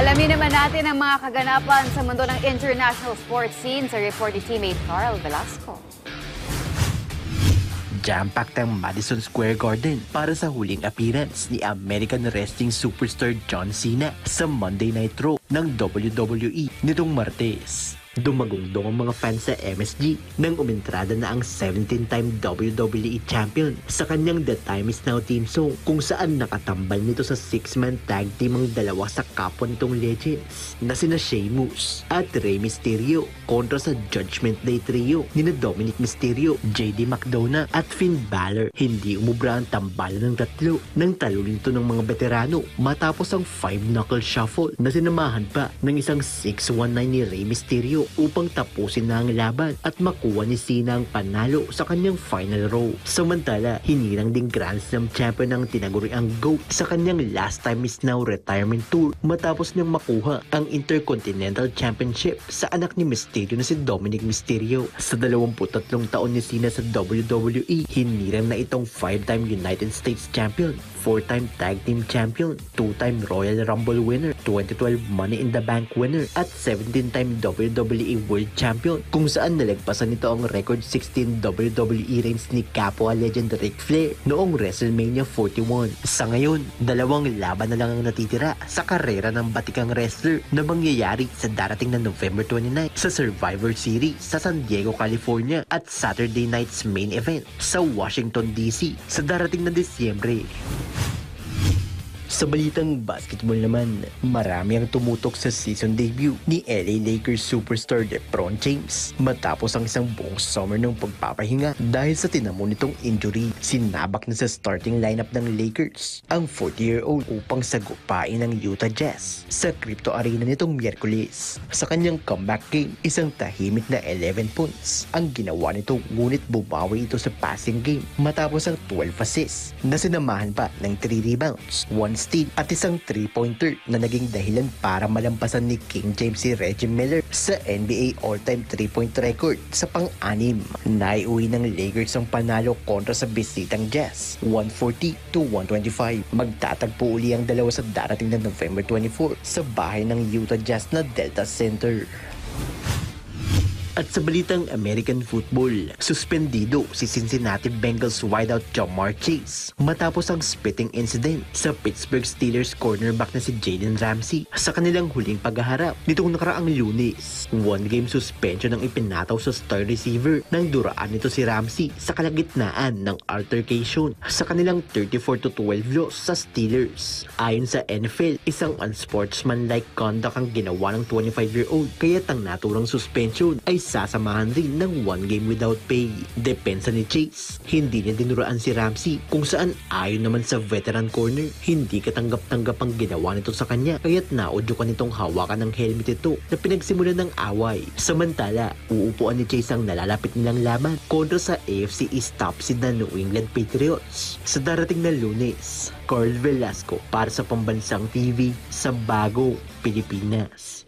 Alamin naman natin ang mga kaganapan sa mundo ng international sports scene sa report ni teammate Carl Velasco. Jam-packed ang Madison Square Garden para sa huling appearance ni American Wrestling superstar John Cena sa Monday Night Raw ng WWE nitong Martes. Dumagungdong ang mga fans sa MSG nang umentrada na ang 17-time WWE Champion sa kanyang The Time Is Now theme song, kung saan nakatambal nito sa 6-man tag team ang dalawa sa kapwa nitong legends na sina Sheamus at Rey Mysterio kontra sa Judgment Day trio ni Dominic Mysterio, JD McDonough at Finn Balor. Hindi umubra ang tambalan ng tatlo nang talunin ito ng mga veterano matapos ang 5-knuckle shuffle na sinamahan pa ng isang 619 ni Rey Mysterio upang tapusin na ang laban at makuha ni Cena ang panalo sa kanyang final row. Samantala, hinirang ding Grand Slam champion ang tinaguriang GOAT sa kanyang Last Time Is Now retirement tour matapos niyang makuha ang Intercontinental Championship sa anak ni Mysterio na si Dominic Mysterio. Sa 23 taon ni Cena sa WWE, hinirang na itong 5-time United States Champion, 4-time Tag Team Champion, 2-time Royal Rumble winner, 2012 Money in the Bank winner at 17-time WWE World Champion, kung saan nalagpasan nito ang record 16 WWE reigns ni kapwa legend Ric Flair noong WrestleMania 41. Sa ngayon, 2 laban na lang ang natitira sa karera ng batikang wrestler na mangyayari sa darating na November 29 sa Survivor Series sa San Diego, California at Saturday night's main event sa Washington DC sa darating na Disyembre. Sa balitang basketball naman, marami ang tumutok sa season debut ni LA Lakers superstar LeBron James matapos ang isang buong summer ng pagpapahinga dahil sa tinamo nitong injury. Sinabak na sa starting lineup ng Lakers ang 40-year-old upang sagupain ng Utah Jazz sa Crypto Arena nitong Miyerkules. Sa kanyang comeback game, isang tahimik na 11 points ang ginawa nito, ngunit bumawi ito sa passing game matapos ang 12 assists na sinamahan pa ng 3 rebounds, 1 steal at isang 3-pointer na naging dahilan para malampasan ni King James si Reggie Miller sa NBA all-time 3-point record sa pang-anim. Naiuwi ng Lakers ang panalo kontra sa bisitang Jazz, 140-125. Magtatagpo uli ang dalawa sa darating na November 24 sa bahay ng Utah Jazz na Delta Center. At sa balitang American football, suspendido si Cincinnati Bengals wideout Ja'Marr Chase matapos ang spitting incident sa Pittsburgh Steelers cornerback na si Jalen Ramsey sa kanilang huling paghaharap nitong nakaraang Lunes. 1-game suspension ang ipinataw sa star receiver nang duraan nito si Ramsey sa kalagitnaan ng altercation sa kanilang 34-12 loss sa Steelers. Ayon sa NFL, isang unsportsmanlike conduct ang ginawa ng 25-year-old, kaya't ang naturang suspension ay sasamahan rin ng 1 game without pay. Depensa ni Chase, hindi niya dinuraan si Ramsey, kung saan ayon naman sa veteran corner, hindi katanggap-tanggap ang ginawa nito sa kanya, kaya't naudyukan nitong hawakan ng helmet ito na pinagsimulan ng away. Samantala, uupuan ni Chase ang nalalapit nilang laban kontra sa AFC East top seed na New England Patriots sa darating na Lunes. Carl Velasco para sa Pambansang TV sa Bagong Pilipinas.